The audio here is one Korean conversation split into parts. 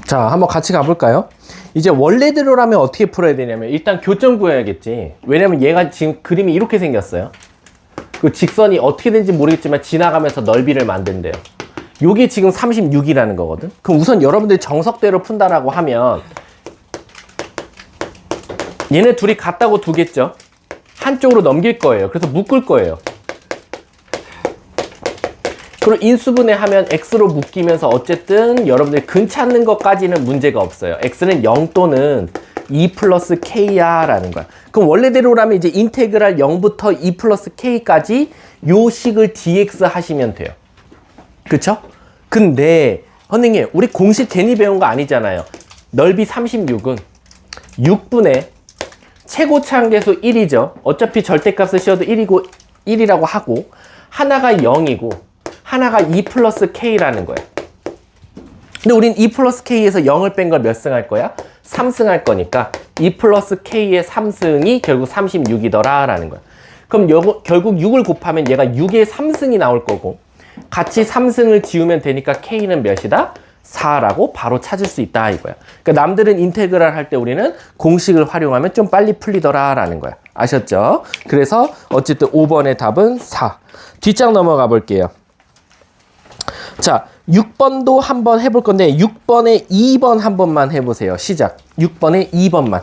자, 한번 같이 가볼까요? 이제 원래대로라면 어떻게 풀어야 되냐면 일단 교점 구해야겠지. 왜냐면 얘가 지금 그림이 이렇게 생겼어요. 그 직선이 어떻게 된지 모르겠지만 지나가면서 넓이를 만든대요. 요게 지금 36이라는 거거든. 그럼 우선 여러분들이 정석대로 푼다라고 하면 얘네 둘이 같다고 두겠죠. 한쪽으로 넘길 거예요. 그래서 묶을 거예요. 그리고 인수분해하면 x로 묶이면서 어쨌든 여러분들이 근 찾는 것까지는 문제가 없어요. x는 0 또는 2 플러스 k야 라는 거야. 그럼 원래대로라면 이제 인테그랄 0부터 2 플러스 k까지 요 식을 dx 하시면 돼요. 그쵸? 근데 선생님 우리 공식 괜히 배운 거 아니잖아요. 넓이 36은 6분의 최고차항계수 1이죠. 어차피 절대값을 씌워도 1이라고 하고 하나가 0이고 하나가 2 플러스 k라는 거야. 근데 우린 2 플러스 k에서 0을 뺀 걸 몇 승 할 거야? 3승 할 거니까 2 플러스 k의 3승이 결국 36이더라 라는 거야. 그럼 결국 6을 곱하면 얘가 6의 3승이 나올 거고 같이 3승을 지우면 되니까 k는 몇이다? 4라고 바로 찾을 수 있다 이거야. 그러니까 남들은 인테그랄 할 때 우리는 공식을 활용하면 좀 빨리 풀리더라 라는 거야. 아셨죠? 그래서 어쨌든 5번의 답은 4. 뒷장 넘어가 볼게요. 자, 6번도 한번 해볼 건데 6번에 2번 한 번만 해보세요. 시작. 6번에 2번만.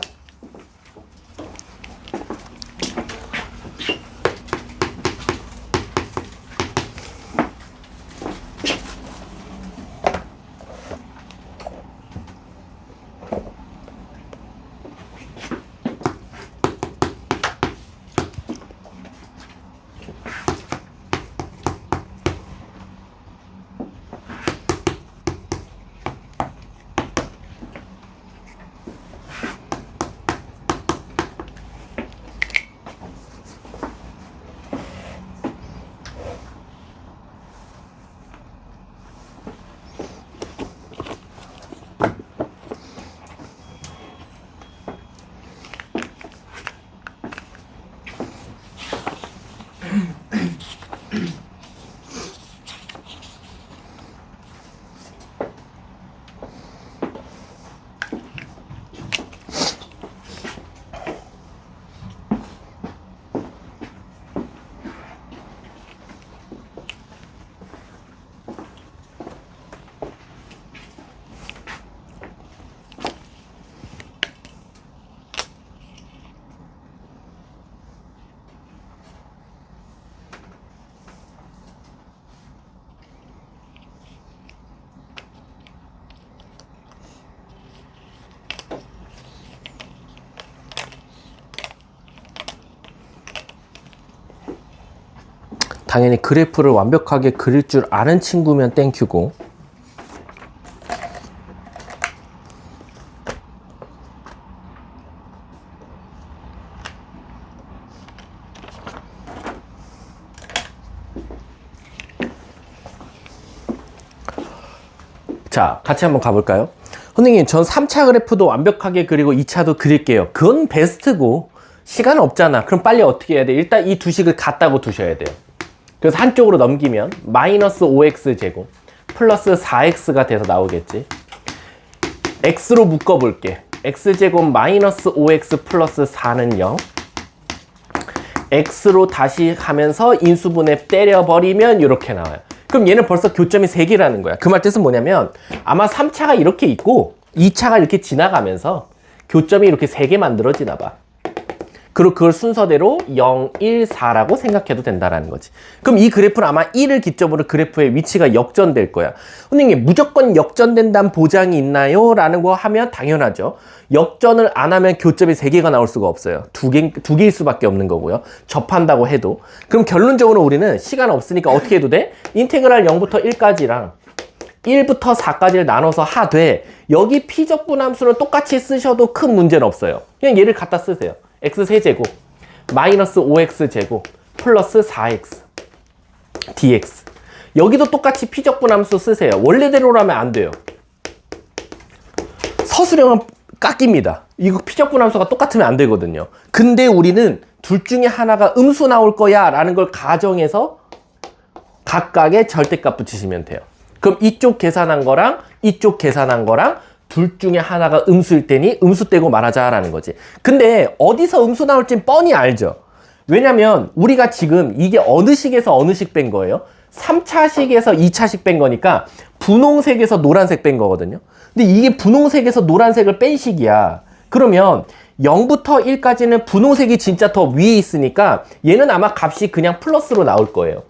당연히 그래프를 완벽하게 그릴 줄 아는 친구면 땡큐고 자, 같이 한번 가볼까요? 선생님, 전 3차 그래프도 완벽하게 그리고 2차도 그릴게요. 그건 베스트고 시간 없잖아. 그럼 빨리 어떻게 해야 돼? 일단 이 두 식을 같다고 두셔야 돼요. 그래서 한쪽으로 넘기면 마이너스 5x 제곱 플러스 4x가 돼서 나오겠지. x로 묶어볼게. x제곱 마이너스 5x 플러스 4는 0. x로 다시 가면서 인수분해 때려버리면 이렇게 나와요. 그럼 얘는 벌써 교점이 3개라는 거야. 그 말 뜻은 뭐냐면 아마 3차가 이렇게 있고 2차가 이렇게 지나가면서 교점이 이렇게 3개 만들어지나 봐. 그리고 그걸 순서대로 0, 1, 4라고 생각해도 된다라는 거지. 그럼 이 그래프는 아마 1을 기점으로 그래프의 위치가 역전될 거야. 선생님, 무조건 역전된다는 보장이 있나요? 라는 거 하면 당연하죠. 역전을 안 하면 교점이 3개가 나올 수가 없어요. 두 개일 수밖에 없는 거고요. 접한다고 해도. 그럼 결론적으로 우리는 시간 없으니까 어떻게 해도 돼? 인테그랄 0부터 1까지랑 1부터 4까지를 나눠서 하되 여기 피적분 함수는 똑같이 쓰셔도 큰 문제는 없어요. 그냥 얘를 갖다 쓰세요. x3제곱 마이너스 5x제곱 플러스 4x dx. 여기도 똑같이 피적분 함수 쓰세요. 원래대로라면 안 돼요. 서술형은 깎입니다. 이거 피적분 함수가 똑같으면 안 되거든요. 근데 우리는 둘 중에 하나가 음수 나올 거야 라는 걸 가정해서 각각의 절대값 붙이시면 돼요. 그럼 이쪽 계산한 거랑 이쪽 계산한 거랑 둘 중에 하나가 음수일 때니 음수 떼고 말하자라는 거지. 근데 어디서 음수 나올진 뻔히 알죠. 왜냐면 우리가 지금 이게 어느 식에서 어느 식 뺀 거예요? 3차식에서 2차식 뺀 거니까 분홍색에서 노란색 뺀 거거든요. 근데 이게 분홍색에서 노란색을 뺀 식이야. 그러면 0부터 1까지는 분홍색이 진짜 더 위에 있으니까 얘는 아마 값이 그냥 플러스로 나올 거예요.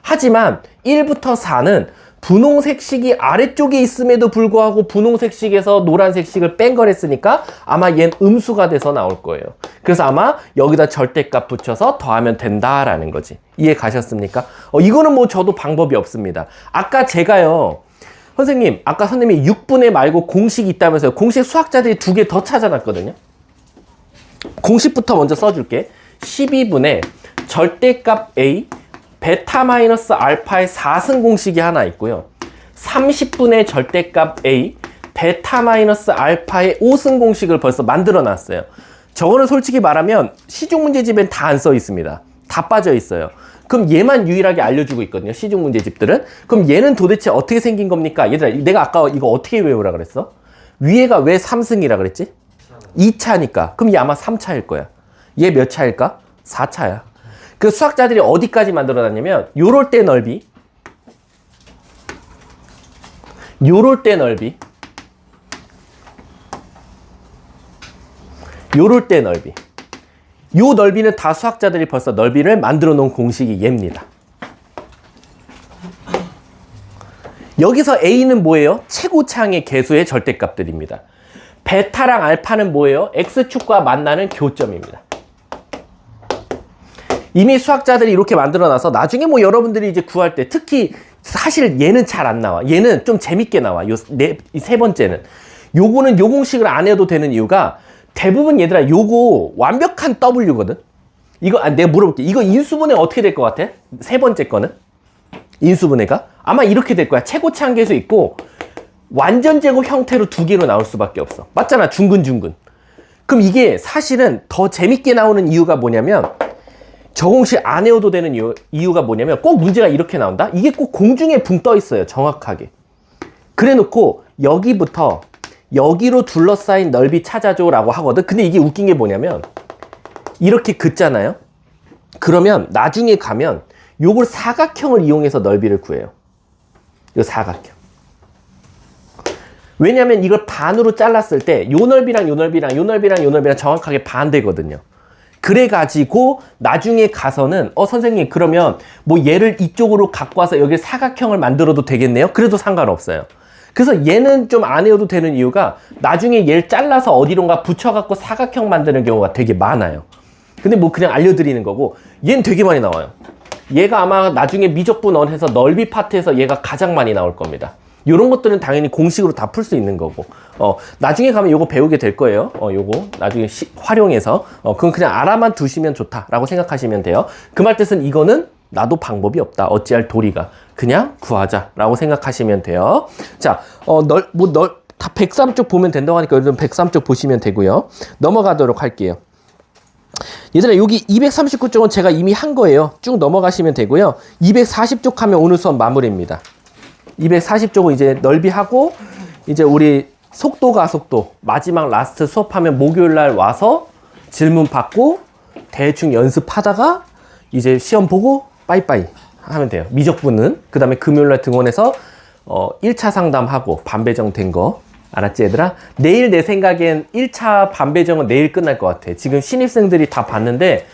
하지만 1부터 4는 분홍색 식이 아래쪽에 있음에도 불구하고 분홍색 식에서 노란색 식을 뺀 거랬으니까 아마 얘는 음수가 돼서 나올 거예요. 그래서 아마 여기다 절대값 붙여서 더하면 된다라는 거지. 이해 가셨습니까? 이거는 뭐 저도 방법이 없습니다. 아까 제가요, 선생님, 아까 선생님이 6분의 말고 공식이 있다면서요. 공식 수학자들이 2개 더 찾아놨거든요. 공식부터 먼저 써줄게. 12분의 절대값 A 베타 마이너스 알파의 4승 공식이 하나 있고요. 30분의 절대값 A 베타 마이너스 알파의 5승 공식을 벌써 만들어 놨어요. 저거는 솔직히 말하면 시중 문제집엔 다 안 써 있습니다. 다 빠져 있어요. 그럼 얘만 유일하게 알려주고 있거든요. 시중 문제집들은. 그럼 얘는 도대체 어떻게 생긴 겁니까? 얘들아, 내가 아까 이거 어떻게 외우라 그랬어? 위에가 왜 3승이라 그랬지? 2차니까. 그럼 얘 아마 3차일 거야. 얘 몇 차일까? 4차야. 그 수학자들이 어디까지 만들어놨냐면 요럴 때 넓이, 요럴 때 넓이, 요럴 때 넓이, 요 넓이는 다 수학자들이 벌써 넓이를 만들어 놓은 공식이 얘입니다. 여기서 A는 뭐예요? 최고차항의 개수의 절대값들입니다. 베타랑 알파는 뭐예요? X축과 만나는 교점입니다. 이미 수학자들이 이렇게 만들어놔서 나중에 뭐 여러분들이 이제 구할 때 특히 사실 얘는 잘 안 나와. 얘는 좀 재밌게 나와. 세 번째는. 요거는 요 공식을 안 해도 되는 이유가 대부분 얘들아 요거 완벽한 W거든. 이거 내가 물어볼게. 이거 인수분해 어떻게 될 것 같아? 세 번째 거는? 인수분해가? 아마 이렇게 될 거야. 최고차항 계수 있고 완전 제곱 형태로 2개로 나올 수밖에 없어. 맞잖아. 중근. 그럼 이게 사실은 더 재밌게 나오는 이유가 뭐냐면 저 공식 안 외워도 되는 이유가 뭐냐면 꼭 문제가 이렇게 나온다? 이게 꼭 공중에 붕 떠 있어요. 정확하게. 그래 놓고 여기부터 여기로 둘러싸인 넓이 찾아줘 라고 하거든. 근데 이게 웃긴 게 뭐냐면 이렇게 긋잖아요. 그러면 나중에 가면 요걸 사각형을 이용해서 넓이를 구해요. 요 사각형. 왜냐면 이걸 반으로 잘랐을 때 요 넓이랑 요 넓이랑 요 넓이랑 요 넓이랑 정확하게 반대거든요. 그래가지고 나중에 가서는 선생님 그러면 뭐 얘를 이쪽으로 갖고 와서 여기 사각형을 만들어도 되겠네요? 그래도 상관없어요. 그래서 얘는 좀 안 해도 되는 이유가 나중에 얘를 잘라서 어디론가 붙여갖고 사각형 만드는 경우가 되게 많아요. 근데 뭐 그냥 알려드리는 거고 얘는 되게 많이 나와요. 얘가 아마 나중에 미적분원해서 넓이 파트에서 얘가 가장 많이 나올 겁니다. 이런 것들은 당연히 공식으로 다 풀 수 있는 거고 나중에 가면 요거 배우게 될 거예요. 요거 나중에 활용해서 그건 그냥 알아만 두시면 좋다라고 생각하시면 돼요. 그 말 뜻은 이거는 나도 방법이 없다. 어찌할 도리가. 그냥 구하자라고 생각하시면 돼요. 자, 다 103쪽 보면 된다고 하니까 여러분 103쪽 보시면 되고요. 넘어가도록 할게요. 얘들아 여기 239쪽은 제가 이미 한 거예요. 쭉 넘어가시면 되고요. 240쪽 하면 오늘 수업 마무리입니다. 240쪽은 이제 넓이하고 이제 우리 속도 가속도 마지막 라스트 수업하면 목요일날 와서 질문 받고 대충 연습하다가 이제 시험 보고 빠이빠이 하면 돼요. 미적분은 그 다음에 금요일날 등원해서 1차 상담하고 반배정 된 거 알았지 얘들아? 내일 내 생각엔 1차 반배정은 내일 끝날 것 같아. 지금 신입생들이 다 봤는데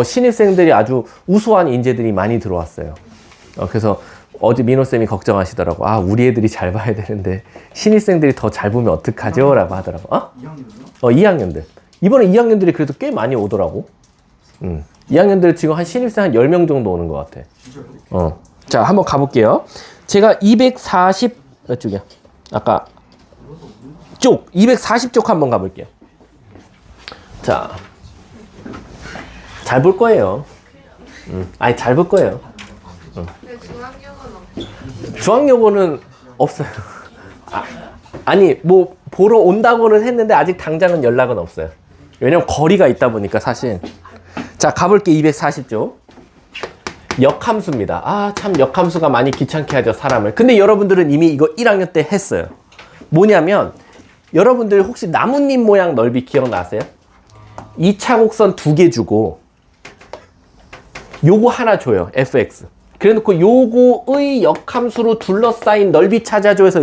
신입생들이 아주 우수한 인재들이 많이 들어왔어요. 그래서 어제 민호쌤이 걱정하시더라고. 우리 애들이 잘 봐야 되는데 신입생들이 더 잘 보면 어떡하죠? 라고 하더라고. 2학년들요? 2학년들. 이번에 2학년들이 그래도 꽤 많이 오더라고. 2학년들 지금 한 신입생 한 10명 정도 오는 것 같아. 자, 한번 가볼게요. 제가 240, 쪽이야. 아까 240쪽 한번 가볼게요. 자, 잘 볼 거예요. 잘 볼 거예요. 중앙여고는 없어요. 아니 뭐 보러 온다고는 했는데 아직 당장은 연락은 없어요. 왜냐면 거리가 있다 보니까 사실. 자, 가볼게. 240쪽 역함수입니다. 참 역함수가 많이 귀찮게 하죠 사람을. 근데 여러분들은 이미 이거 1학년 때 했어요. 뭐냐면 여러분들 혹시 나뭇잎 모양 넓이 기억나세요? 2차 곡선 2개 주고 요거 하나 줘요. fx. 그래놓고 요거의 역함수로 둘러싸인 넓이 찾아줘 해서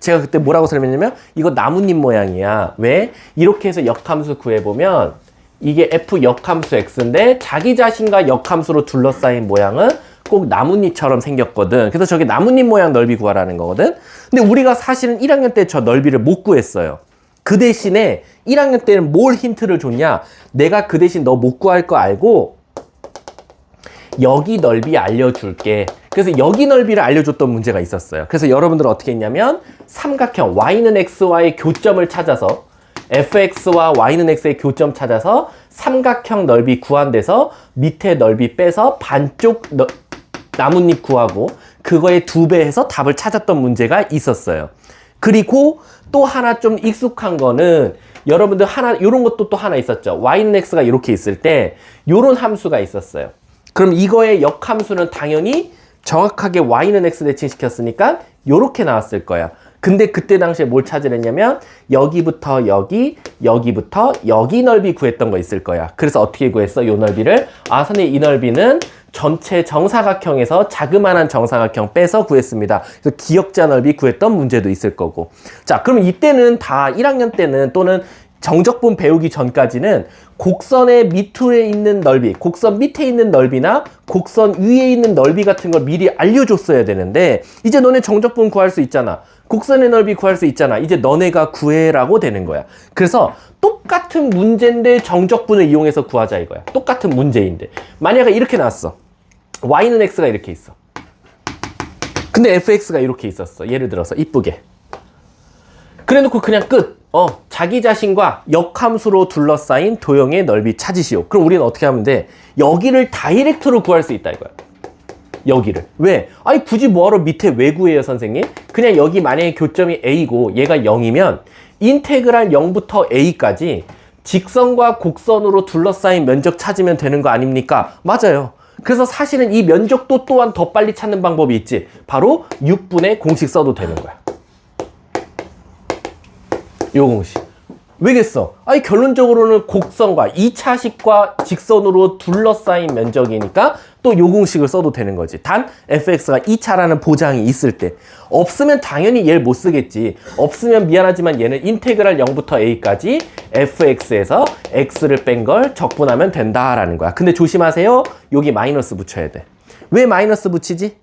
제가 그때 뭐라고 설명했냐면 이거 나뭇잎 모양이야. 왜? 이렇게 해서 역함수 구해보면 이게 f 역함수 x인데 자기 자신과 역함수로 둘러싸인 모양은 꼭 나뭇잎처럼 생겼거든. 그래서 저게 나뭇잎 모양 넓이 구하라는 거거든. 근데 우리가 사실은 1학년 때 저 넓이를 못 구했어요. 그 대신에 1학년 때는 뭘 힌트를 줬냐? 내가 그 대신 너 못 구할 거 알고 여기 넓이 알려줄게. 그래서 여기 넓이를 알려줬던 문제가 있었어요. 그래서 여러분들은 어떻게 했냐면 삼각형 y는 x와의 교점을 찾아서 fx와 y는 x의 교점 찾아서 삼각형 넓이 구한 데서 밑에 넓이 빼서 반쪽 나뭇잎 구하고 그거에 2배 해서 답을 찾았던 문제가 있었어요. 그리고 또 하나 좀 익숙한 거는 여러분들 요런 것도 또 하나 있었죠. y는 x가 이렇게 있을 때 요런 함수가 있었어요. 그럼 이거의 역함수는 당연히 정확하게 y는 x 대칭시켰으니까 요렇게 나왔을 거야. 근데 그때 당시에 뭘 찾으랬냐면 여기부터 여기, 여기부터 여기 넓이 구했던 거 있을 거야. 그래서 어떻게 구했어? 요 넓이를 선생님 이 넓이는 전체 정사각형에서 자그마한 정사각형 빼서 구했습니다. 그래서 기역자 넓이 구했던 문제도 있을 거고. 자, 그럼 이때는 다 1학년 때는 또는 정적분 배우기 전까지는 곡선의 밑에 있는 넓이, 곡선 밑에 있는 넓이나 곡선 위에 있는 넓이 같은 걸 미리 알려줬어야 되는데 이제 너네 정적분 구할 수 있잖아. 곡선의 넓이 구할 수 있잖아. 이제 너네가 구해라고 되는 거야. 그래서 똑같은 문제인데 정적분을 이용해서 구하자 이거야. 똑같은 문제인데. 만약에 이렇게 나왔어. y는 x가 이렇게 있어. 근데 fx가 이렇게 있었어. 예를 들어서 이쁘게. 그래 놓고 그냥 끝. 자기 자신과 역함수로 둘러싸인 도형의 넓이 찾으시오. 그럼 우리는 어떻게 하면 돼? 여기를 다이렉트로 구할 수 있다 이거야. 여기를. 왜? 아니 굳이 뭐하러 밑에 왜 구해요 선생님? 그냥 여기 만약에 교점이 a고 얘가 0이면 인테그랄 0부터 a까지 직선과 곡선으로 둘러싸인 면적 찾으면 되는 거 아닙니까? 맞아요. 그래서 사실은 이 면적도 또한 더 빨리 찾는 방법이 있지. 바로 6분의 공식 써도 되는 거야. 요 공식. 왜겠어? 아니 결론적으로는 곡선과 2차식과 직선으로 둘러싸인 면적이니까 또 요 공식을 써도 되는 거지. 단 fx가 2차라는 보장이 있을 때. 없으면 당연히 얘를 못 쓰겠지. 없으면 미안하지만 얘는 인테그랄 0부터 a까지 fx에서 x를 뺀 걸 적분하면 된다라는 거야. 근데 조심하세요. 여기 마이너스 붙여야 돼. 왜 마이너스 붙이지?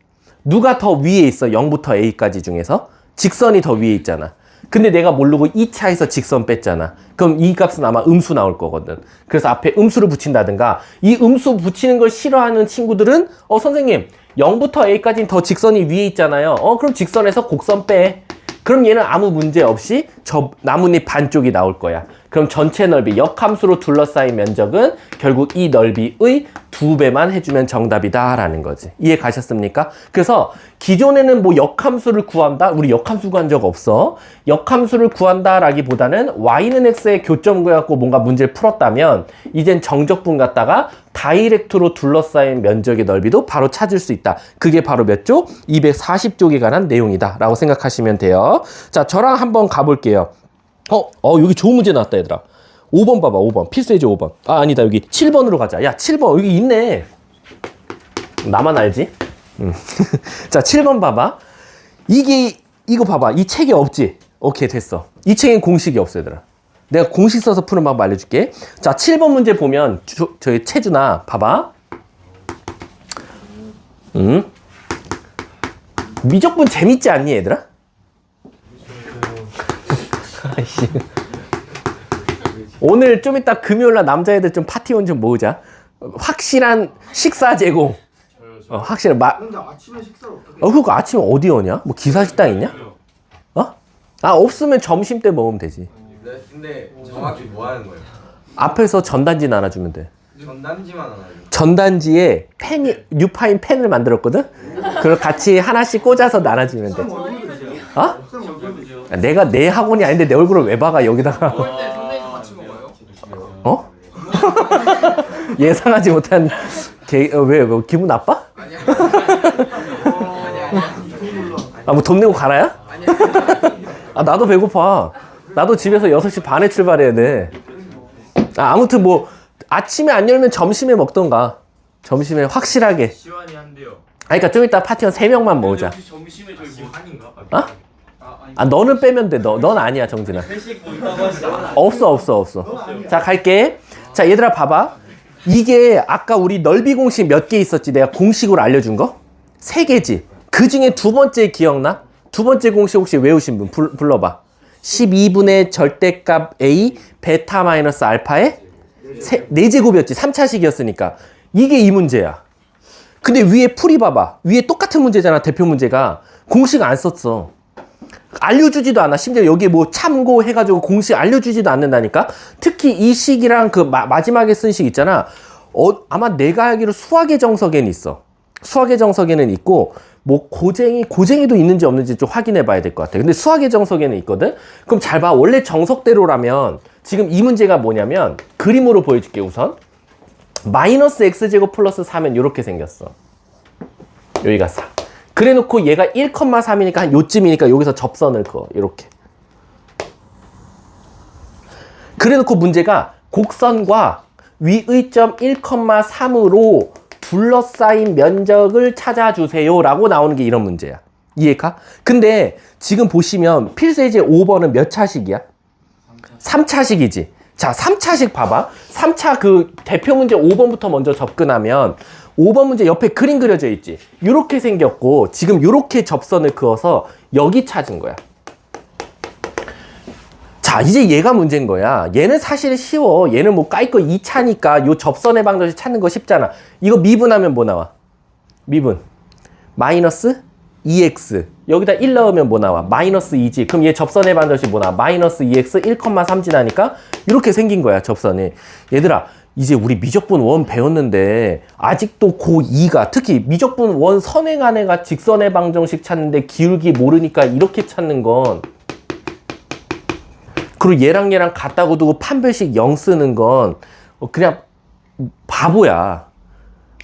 누가 더 위에 있어? 0부터 a까지 중에서? 직선이 더 위에 있잖아. 근데 내가 모르고 2차에서 직선 뺐잖아. 그럼 이 값은 아마 음수 나올 거거든. 그래서 앞에 음수를 붙인다든가 이 음수 붙이는 걸 싫어하는 친구들은 선생님 0부터 a까지는 더 직선이 위에 있잖아요. 그럼 직선에서 곡선 빼. 그럼 얘는 아무 문제 없이 저 나뭇잎 반쪽이 나올 거야. 그럼 전체 넓이, 역함수로 둘러싸인 면적은 결국 이 넓이의 2배만 해주면 정답이다 라는 거지. 이해 가셨습니까? 그래서 기존에는 뭐 역함수를 구한다? 우리 역함수 구한 적 없어. 역함수를 구한다 라기보다는 y는 x의 교점 구해갖고 뭔가 문제를 풀었다면 이젠 정적분 갖다가 다이렉트로 둘러싸인 면적의 넓이도 바로 찾을 수 있다. 그게 바로 몇 쪽? 240쪽에 관한 내용이다 라고 생각하시면 돼요. 자, 저랑 한번 가볼게요. 여기 좋은 문제 나왔다 얘들아. 5번 봐봐. 5번 필수예제 5번. 아니다 여기 7번으로 가자. 야 7번 여기 있네. 나만 알지? 자 7번 봐봐. 이거 봐봐. 이 책에 없지? 오케이 됐어. 이 책엔 공식이 없어 얘들아. 내가 공식 써서 푸는 방법 알려줄게. 자 7번 문제 보면 저희 채준아 봐봐. 미적분 재밌지 않니 얘들아? 아이씨. 오늘 좀 이따 금요일날 남자애들 좀 파티원 좀 모으자. 확실한 식사 제공. 확실한 근데 아침에 식사를 어떻게? 그거 아침에 어디 오냐? 뭐 기사식당 있냐? 없으면 점심 때 먹으면 되지. 근데 정확히 뭐 하는 거예요? 앞에서 전단지 나눠주면 돼. 전단지만 하나요? 전단지에 뉴파인 펜을 만들었거든? 그걸 같이 하나씩 꽂아서 나눠주면 돼. 내가 내 학원이 아닌데 내 얼굴을 왜 박아 여기다가. 먹을 때 선배님 같이 먹어요? 예상하지 못한 왜 기분 나빠? 아니야. 뭐 돈 내고 가라야? 아니야. 나도 배고파. 나도 집에서 6시 반에 출발해야 돼. 아무튼 뭐 아침에 안 열면 점심에 먹던가. 점심에 확실하게. 시완이 한대요. 그러니까 좀 이따 파티원 3명만 모으자. 혹시 점심에 저희 뭐 한인가? 아 너는 빼면 돼. 넌 아니야 정진아. 회식 뭐 있다고 하시잖아. 없어. 자 갈게. 자 얘들아 봐봐. 이게 아까 우리 넓이 공식 몇 개 있었지? 내가 공식으로 알려준 거? 3개지. 그 중에 두 번째 기억나? 두 번째 공식 혹시 외우신 분 불러봐. 12분의 절대값 A 베타 마이너스 알파의 4제곱이었지. 3차식이었으니까. 이게 이 문제야. 근데 위에 풀이 봐봐. 위에 똑같은 문제잖아. 대표 문제가. 공식 안 썼어. 알려주지도 않아. 심지어 여기에 뭐 참고해가지고 공식 알려주지도 않는다니까. 특히 이 식이랑 그 마지막에 쓴 식 있잖아. 아마 내가 알기로 수학의 정석에는 있어. 수학의 정석에는 있고 뭐 고쟁이도 있는지 없는지 좀 확인해 봐야 될 것 같아. 근데 수학의 정석에는 있거든. 그럼 잘 봐. 원래 정석대로라면 지금 이 문제가 뭐냐면 그림으로 보여줄게. 우선 마이너스 x제곱 플러스 4면 이렇게 생겼어. 여기가 4. 그래 놓고 얘가 1,3이니까 한 요쯤이니까 여기서 접선을 그어. 이렇게. 그래 놓고 문제가 곡선과 위의 점 1,3으로 둘러싸인 면적을 찾아주세요 라고 나오는 게 이런 문제야. 이해가? 근데 지금 보시면 필수예제 5번은 몇 차식이야? 3차식이지. 자, 3차식 봐봐. 3차 그 대표 문제 5번부터 먼저 접근하면 5번 문제 옆에 그림 그려져 있지. 이렇게 생겼고 지금 이렇게 접선을 그어서 여기 찾은 거야. 자, 이제 얘가 문제인 거야. 얘는 사실 쉬워. 얘는 뭐 까이거 2차니까 요 접선의 방정식 찾는 거 쉽잖아. 이거 미분하면 뭐 나와? 미분. 마이너스 2x. 여기다 1 넣으면 뭐 나와? 마이너스 2지. 그럼 얘 접선의 방정식 뭐 나와? 마이너스 2x 1,3 지나니까 이렇게 생긴 거야, 접선이. 얘들아, 이제 우리 미적분 1 배웠는데 아직도 고2가 특히 미적분 1 선행한 애가 직선의 방정식 찾는데 기울기 모르니까 이렇게 찾는 건 그리고 얘랑 같다고 두고 판별식 0 쓰는 건 그냥 바보야.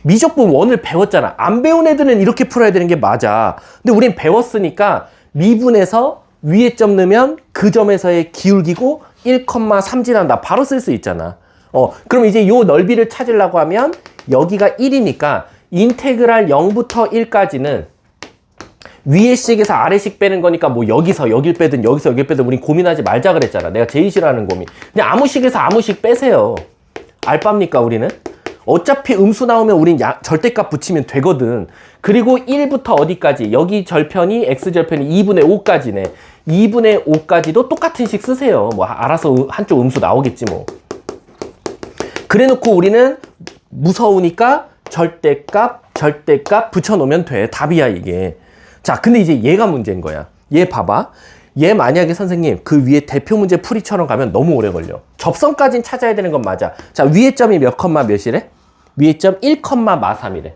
미적분 1을 배웠잖아. 안 배운 애들은 이렇게 풀어야 되는 게 맞아. 근데 우린 배웠으니까 미분에서 위에 점 넣으면 그 점에서의 기울기고 1,3 지난다. 바로 쓸 수 있잖아. 그럼 이제 요 넓이를 찾으려고 하면 여기가 1이니까 인테그랄 0부터 1까지는 위에 식에서 아래 식 빼는 거니까 뭐 여기서 여길 빼든 여기서 여길 빼든 우린 고민하지 말자 그랬잖아. 내가 제일 싫어하는 고민. 그냥 아무 식에서 아무 식 빼세요. 알바입니까 우리는? 어차피 음수 나오면 우린 절대값 붙이면 되거든. 그리고 1부터 어디까지? 여기 절편이 x절편이 2분의 5까지네. 2분의 5까지도 똑같은 식 쓰세요. 뭐 알아서 한쪽 음수 나오겠지 뭐. 그래 놓고 우리는 무서우니까 절대값 붙여놓으면 돼. 답이야 이게. 자, 근데 이제 얘가 문제인 거야. 얘 봐봐. 얘 만약에 선생님 그 위에 대표 문제 풀이처럼 가면 너무 오래 걸려. 접선까지는 찾아야 되는 건 맞아. 자, 위에 점이 몇 컴마 몇이래? 위에 점 1,3이래.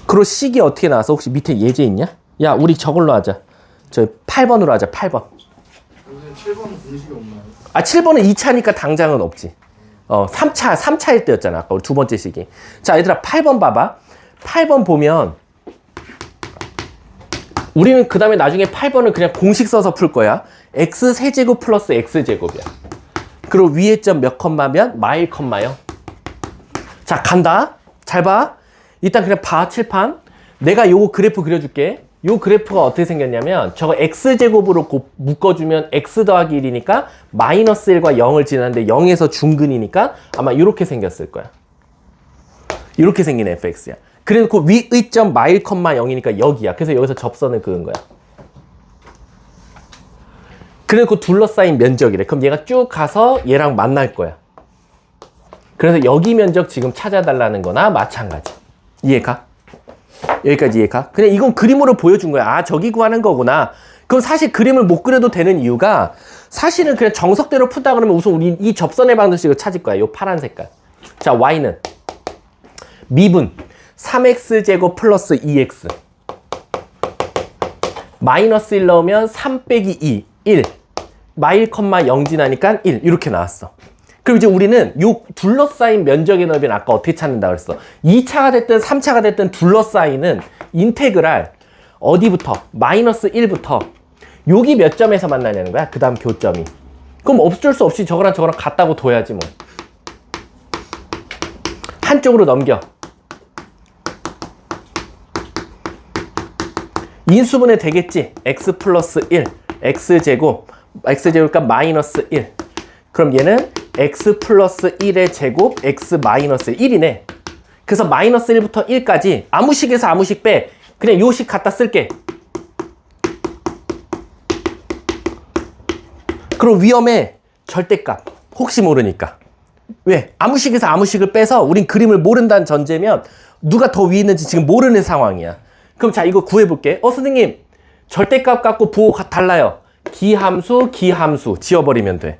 그리고 식이 어떻게 나와서 혹시 밑에 예제 있냐? 야, 우리 저걸로 하자. 저 8번으로 하자. 8번. 요새 7번은 공식이 없나요? 아, 7번은 2차니까 당장은 없지. 3차일 때였잖아. 아까 우리 두 번째 식이. 자, 얘들아 8번 봐봐. 8번 보면 우리는 그 다음에 나중에 8번을 그냥 공식 써서 풀 거야. x 세제곱 플러스 x제곱이야. 그리고 위에 점 몇 컴마면 마일 컴마요. 자, 간다. 잘 봐. 일단 그냥 봐, 칠판. 내가 요거 그래프 그려줄게. 요 그래프가 어떻게 생겼냐면 저거 x제곱으로 묶어주면 x 더하기 1이니까 마이너스 1과 0을 지나는데 0에서 중근이니까 아마 이렇게 생겼을 거야. 이렇게 생긴 fx야. 그래놓고 위의 점 마일 컴마 0이니까 여기야. 그래서 여기서 접선을 그은 거야. 그래놓고 둘러싸인 면적이래. 그럼 얘가 쭉 가서 얘랑 만날 거야. 그래서 여기 면적 지금 찾아달라는 거나 마찬가지. 이해가? 여기까지 이해가? 그냥 이건 그림으로 보여준 거야. 아, 저기 구하는 거구나. 그럼 사실 그림을 못 그려도 되는 이유가 사실은 그냥 정석대로 푸다 그러면 우선 우리 이 접선의 방정식을 찾을 거야. 요 파란 색깔. 자, y는 미분 3x제곱 플러스 2x 마이너스 1 넣으면 3 빼기 2 1 마일 컴마 0 지나니까 1 이렇게 나왔어. 그럼 이제 우리는 요 둘러싸인 면적의 넓이는 아까 어떻게 찾는다 그랬어? 2차가 됐든 3차가 됐든 둘러싸이는 인테그랄 어디부터? 마이너스 1부터 여기 몇 점에서 만나냐는 거야. 그 다음 교점이. 그럼 어쩔 수 없이 저거랑 저거랑 같다고 둬야지 뭐. 한쪽으로 넘겨. 인수분해 되겠지. x 플러스 1, x제곱, x제곱이니까 마이너스 1. 그럼 얘는 x 플러스 1의 제곱, x 마이너스 1이네. 그래서 마이너스 1부터 1까지 아무식에서 아무식 빼. 그냥 요식 갖다 쓸게. 그럼 위험해. 절대값. 혹시 모르니까. 왜? 아무식에서 아무식을 빼서 우린 그림을 모른다는 전제면 누가 더 위에 있는지 지금 모르는 상황이야. 그럼 자, 이거 구해볼게. 선생님, 절대값 갖고 부호 달라요. 기함수, 기함수 지워버리면 돼.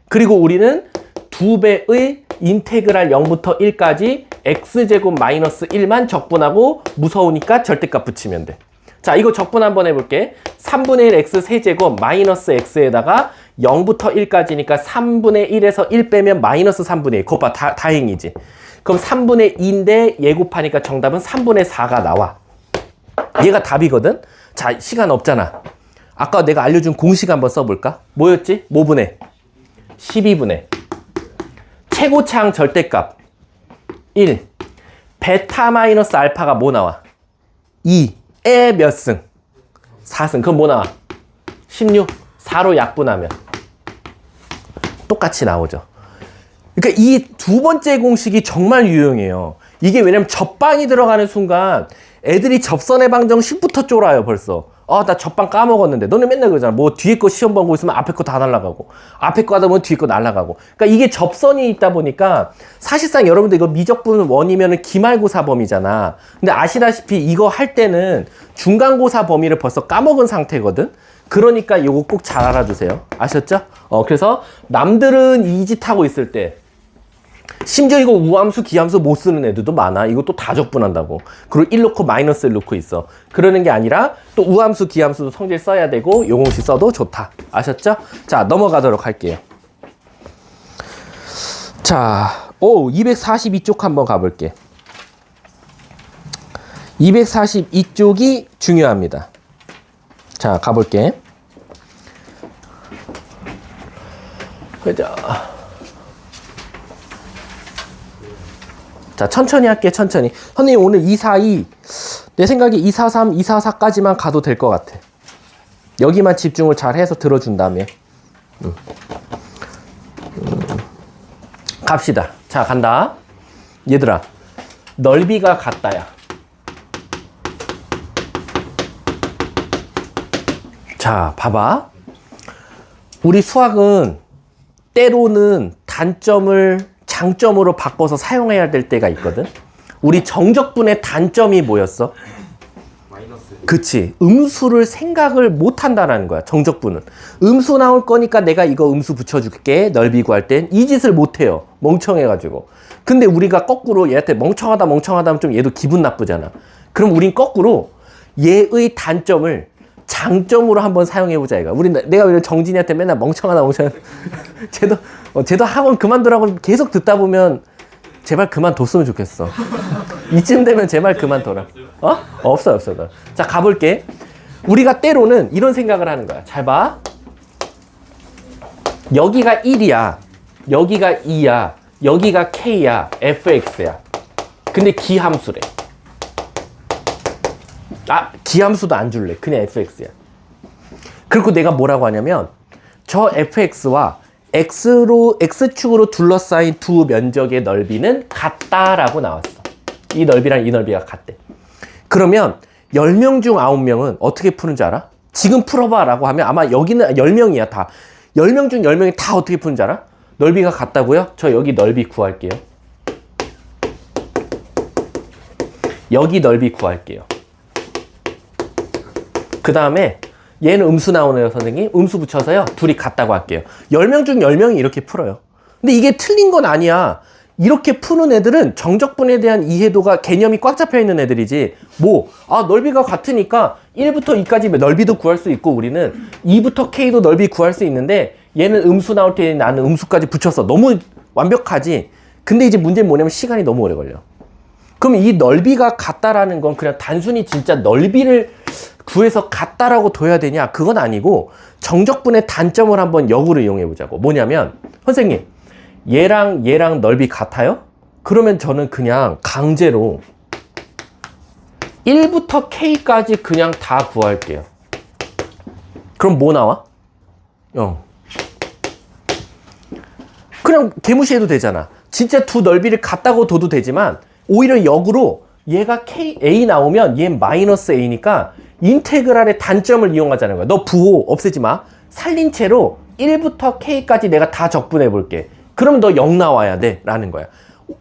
그리고 우리는 2배의 인테그랄 0부터 1까지 x제곱 마이너스 1만 적분하고 무서우니까 절대값 붙이면 돼. 자, 이거 적분 한번 해볼게. 3분의 1 x 세제곱 마이너스 x에다가 0부터 1까지니까 3분의 1에서 1 빼면 마이너스 3분의 1. 그거 봐, 다행이지. 그럼 3분의 2인데 얘 곱하니까 정답은 3분의 4가 나와. 얘가 답이거든? 자, 시간 없잖아. 아까 내가 알려준 공식 한번 써볼까? 뭐였지? 뭐분의? 12분의. 최고차항 절대값 1. 베타 마이너스 알파가 뭐 나와? 2. 에 몇 승? 4승. 그럼 뭐 나와? 16. 4로 약분하면 똑같이 나오죠. 그러니까 이 두 번째 공식이 정말 유용해요. 이게 왜냐면 접방이 들어가는 순간 애들이 접선의 방정 10부터 쫄아요 벌써. 나 접방 까먹었는데. 너네 맨날 그러잖아. 뭐 뒤에 거 시험 보고 있으면 앞에 거 다 날아가고, 앞에 거 하다 보면 뒤에 거 날아가고. 그러니까 이게 접선이 있다 보니까 사실상 여러분들 이거 미적분 원이면은 기말고사 범위잖아. 근데 아시다시피 이거 할 때는 중간고사 범위를 벌써 까먹은 상태거든. 그러니까 요거 꼭 잘 알아두세요. 아셨죠? 그래서 남들은 이 짓 하고 있을 때, 심지어 이거 우함수, 기함수 못 쓰는 애들도 많아. 이것도 다 적분한다고. 그리고 1 넣고 마이너스 1 넣고 있어. 그러는 게 아니라 또 우함수, 기함수도 성질 써야 되고 요 공식 써도 좋다. 아셨죠? 자, 넘어가도록 할게요. 자, 242쪽 한번 가볼게. 242쪽이 중요합니다. 자, 가볼게. 자, 천천히 할게, 천천히. 선생님, 오늘 242, 내 생각에 243, 244까지만 가도 될 것 같아. 여기만 집중을 잘 해서 들어준 다음에. 갑시다. 자, 간다. 얘들아, 넓이가 같다야. 자, 봐봐. 우리 수학은 때로는 단점을 장점으로 바꿔서 사용해야 될 때가 있거든. 우리 정적분의 단점이 뭐였어? 마이너스. 그치. 음수를 생각을 못 한다는 거야. 정적분은. 음수 나올 거니까 내가 이거 음수 붙여줄게. 넓이 구할 땐 이 짓을 못 해요. 멍청해가지고. 근데 우리가 거꾸로 얘한테 멍청하다 하면 좀 얘도 기분 나쁘잖아. 그럼 우린 거꾸로 얘의 단점을 장점으로 한번 사용해보자 이거. 내가 왜 정진이한테 맨날 멍청하다 쟤도 학원 그만두라고 계속 듣다 보면 제발 그만뒀으면 좋겠어. 이쯤 되면 제발 그만둬라. 없어. 자, 가볼게. 우리가 때로는 이런 생각을 하는 거야. 잘 봐. 여기가 1이야. 여기가 2야. 여기가 K야. fx야. 근데 기함수래. 기함수도 안 줄래. 그냥 fx야. 그리고 내가 뭐라고 하냐면 저 fx와 x축으로 둘러싸인 두 면적의 넓이는 같다라고 나왔어. 이 넓이랑 이 넓이가 같대. 그러면 10명 중 9명은 어떻게 푸는 줄 알아? 지금 풀어봐 라고 하면 아마 여기는 10명이야 다. 10명 중 10명이 다 어떻게 푸는 줄 알아? 넓이가 같다고요? 저 여기 넓이 구할게요. 여기 넓이 구할게요. 그 다음에 얘는 음수 나오네요, 선생님. 음수 붙여서요. 둘이 같다고 할게요. 10명 중 10명이 이렇게 풀어요. 근데 이게 틀린 건 아니야. 이렇게 푸는 애들은 정적분에 대한 이해도가 개념이 꽉 잡혀 있는 애들이지. 넓이가 같으니까 1부터 2까지 넓이도 구할 수 있고 우리는 2부터 K도 넓이 구할 수 있는데 얘는 음수 나올 때 나는 음수까지 붙였어. 너무 완벽하지. 근데 이제 문제는 뭐냐면 시간이 너무 오래 걸려. 그럼 이 넓이가 같다라는 건 그냥 단순히 진짜 넓이를 구해서 같다라고 둬야 되냐? 그건 아니고 정적분의 단점을 한번 역으로 이용해 보자고. 뭐냐면 선생님 얘랑 얘랑 넓이 같아요? 그러면 저는 그냥 강제로 1부터 K까지 그냥 다 구할게요. 그럼 뭐 나와? 0. 그냥 개무시해도 되잖아. 진짜 두 넓이를 같다고 둬도 되지만 오히려 역으로 얘가 A 나오면 얘 마이너스 A니까 인테그랄의 단점을 이용하자는 거야. 너 부호 없애지 마. 살린 채로 1부터 K까지 내가 다 적분해 볼게. 그러면 너 0 나와야 돼 라는 거야.